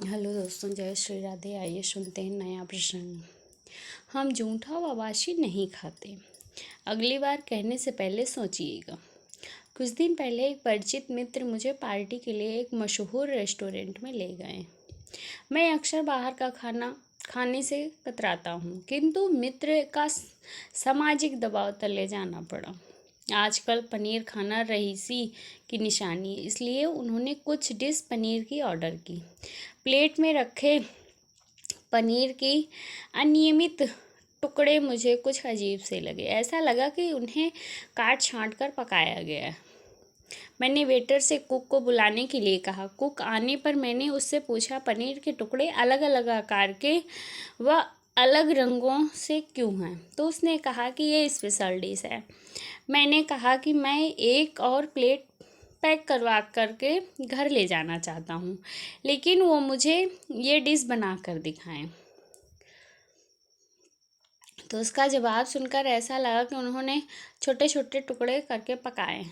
Hello दोस्तों, जय श्री राधे। आइए सुनते हैं नया प्रसंग। हम जूठा व बासी नहीं खाते। अगली बार कहने से पहले सोचिएगा। कुछ दिन पहले एक परिचित मित्र मुझे पार्टी के लिए एक मशहूर रेस्टोरेंट में ले गए। मैं अक्सर बाहर का खाना खाने से कतराता हूँ, किंतु मित्र का सामाजिक दबाव तले जाना पड़ा। आजकल पनीर खाना रईसी की निशानी है, इसलिए उन्होंने कुछ डिश पनीर की ऑर्डर की। प्लेट में रखे पनीर के अनियमित टुकड़े मुझे कुछ अजीब से लगे। ऐसा लगा कि उन्हें काट छाँट कर पकाया गया है। मैंने वेटर से कुक को बुलाने के लिए कहा। कुक आने पर मैंने उससे पूछा, पनीर के टुकड़े अलग अलग आकार के व अलग रंगों से क्यों हैं? तो उसने कहा कि ये स्पेशल डिश है। मैंने कहा कि मैं एक और प्लेट पैक करवा करके घर ले जाना चाहता हूँ, लेकिन वो मुझे ये डिश बना कर दिखाएं। तो उसका जवाब सुनकर ऐसा लगा कि उन्होंने छोटे छोटे टुकड़े करके पकाए।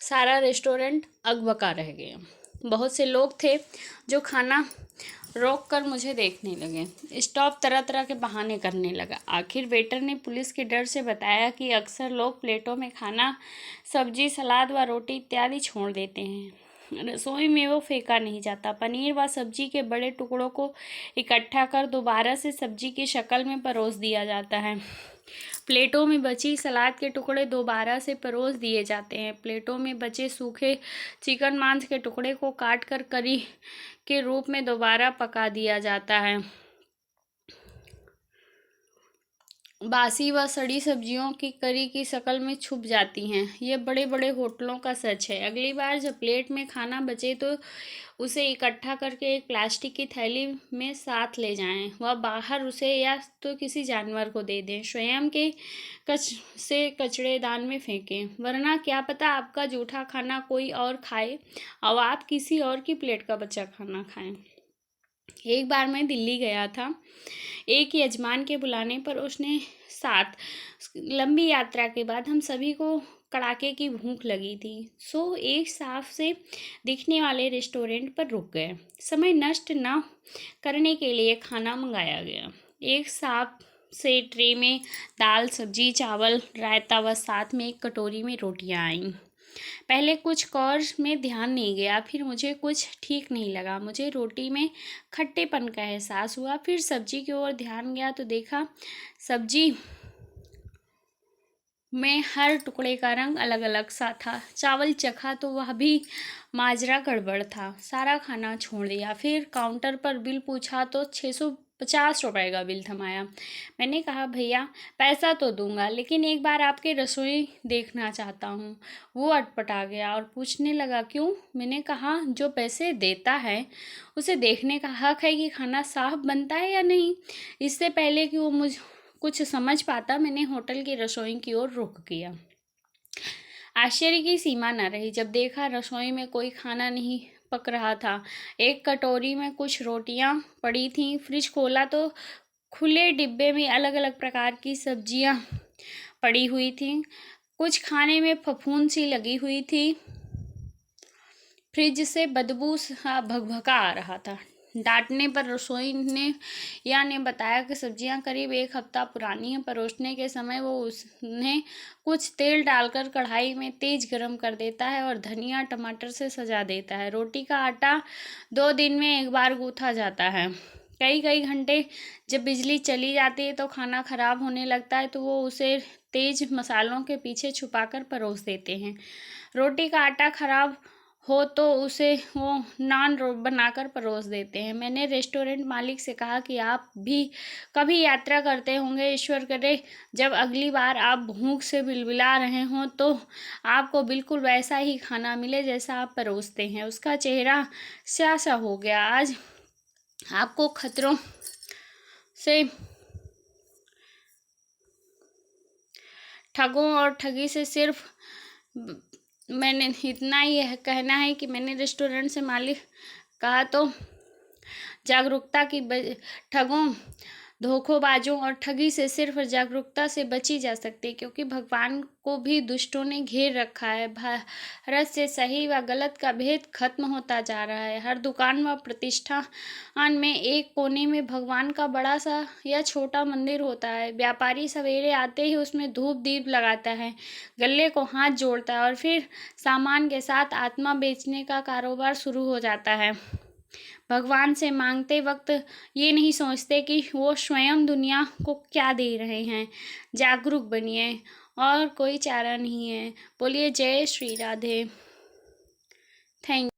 सारा रेस्टोरेंट अकबका रह गया। बहुत से लोग थे जो खाना रोक कर मुझे देखने लगे। स्टाफ तरह तरह के बहाने करने लगा। आखिर वेटर ने पुलिस के डर से बताया कि अक्सर लोग प्लेटों में खाना, सब्जी, सलाद व रोटी इत्यादि छोड़ देते हैं। रसोई में वो फेंका नहीं जाता। पनीर व सब्जी के बड़े टुकड़ों को इकट्ठा कर दोबारा से सब्जी की शक्ल में परोस दिया जाता है। प्लेटों में बची सलाद के टुकड़े दोबारा से परोस दिए जाते हैं। प्लेटों में बचे सूखे चिकन मांस के टुकड़े को काट कर करी के रूप में दोबारा पका दिया जाता है। बासी व सड़ी सब्जियों की करी की शक्ल में छुप जाती हैं। ये बड़े बड़े होटलों का सच है। अगली बार जब प्लेट में खाना बचे तो उसे इकट्ठा करके एक प्लास्टिक की थैली में साथ ले जाएं। वह बाहर उसे या तो किसी जानवर को दे दें, स्वयं के कचड़ेदान में फेंकें, वरना क्या पता आपका जूठा खाना कोई और खाए और आप किसी और की प्लेट का बचा खाना खाएं। एक बार मैं दिल्ली गया था। एक यजमान के बुलाने पर उसने साथ लंबी यात्रा के बाद हम सभी को कड़ाके की भूख लगी थी, सो एक साफ से दिखने वाले रेस्टोरेंट पर रुक गए। समय नष्ट न करने के लिए खाना मंगाया गया। एक साफ से ट्रे में दाल, सब्जी, चावल, रायता व साथ में एक कटोरी में रोटियां आईं। पहले कुछ कौर में ध्यान नहीं गया, फिर मुझे कुछ ठीक नहीं लगा। मुझे रोटी में खट्टेपन का एहसास हुआ। फिर सब्जी की ओर ध्यान गया तो देखा सब्जी में हर टुकड़े का रंग अलग अलग सा था। चावल चखा तो वह भी माजरा गड़बड़ था। सारा खाना छोड़ दिया। फिर काउंटर पर बिल पूछा तो 650 रुपये का बिल थमाया। मैंने कहा, भैया पैसा तो दूंगा, लेकिन एक बार आपके रसोई देखना चाहता हूँ। वो अटपटा गया और पूछने लगा, क्यों? मैंने कहा, जो पैसे देता है उसे देखने का हक है कि खाना साफ बनता है या नहीं। इससे पहले कि वो मुझ कुछ समझ पाता, मैंने होटल की रसोई की ओर रुख किया। आश्चर्य की सीमा न रही जब देखा रसोई में कोई खाना नहीं पक रहा था। एक कटोरी में कुछ रोटियां पड़ी थीं। फ्रिज खोला तो खुले डिब्बे में अलग अलग प्रकार की सब्जियां पड़ी हुई थीं। कुछ खाने में फफूंद सी लगी हुई थी। फ्रिज से बदबू सा भकभका आ रहा था। डांटने पर रसोई ने बताया कि सब्जियां करीब 1 हफ्ता पुरानी हैं। परोसने के समय वो उसने कुछ तेल डालकर कढ़ाई में तेज गरम कर देता है और धनिया टमाटर से सजा देता है। रोटी का आटा 2 दिन में एक बार गूंथा जाता है। कई कई घंटे जब बिजली चली जाती है तो खाना खराब होने लगता है, तो वो उसे तेज मसालों के पीछे छुपाकर परोस देते हैं। रोटी का आटा खराब हो तो उसे वो नान बनाकर परोस देते हैं। मैंने रेस्टोरेंट मालिक से कहा कि आप भी कभी यात्रा करते होंगे। ईश्वर करे जब अगली बार आप भूख से बिलबिला रहे हों तो आपको बिल्कुल वैसा ही खाना मिले जैसा आप परोसते हैं। उसका चेहरा स्याह सा हो गया। आज आपको खतरों से, ठगों और ठगी से सिर्फ मैंने इतना ही कहना है कि मैंने रेस्टोरेंट से मालिक कहा तो जागरूकता की ठगों धोखेबाजों और ठगी से सिर्फ जागरूकता से बची जा सकती है, क्योंकि भगवान को भी दुष्टों ने घेर रखा है। भारत से सही व गलत का भेद खत्म होता जा रहा है। हर दुकान व प्रतिष्ठान में एक कोने में भगवान का बड़ा सा या छोटा मंदिर होता है। व्यापारी सवेरे आते ही उसमें धूप दीप लगाता है, गले को हाथ जोड़ता है और फिर सामान के साथ आत्मा बेचने का कारोबार शुरू हो जाता है। भगवान से मांगते वक्त ये नहीं सोचते कि वो स्वयं दुनिया को क्या दे रहे हैं। जागरूक बनिए, और कोई चारा नहीं है। बोलिए जय श्री राधे। थैंक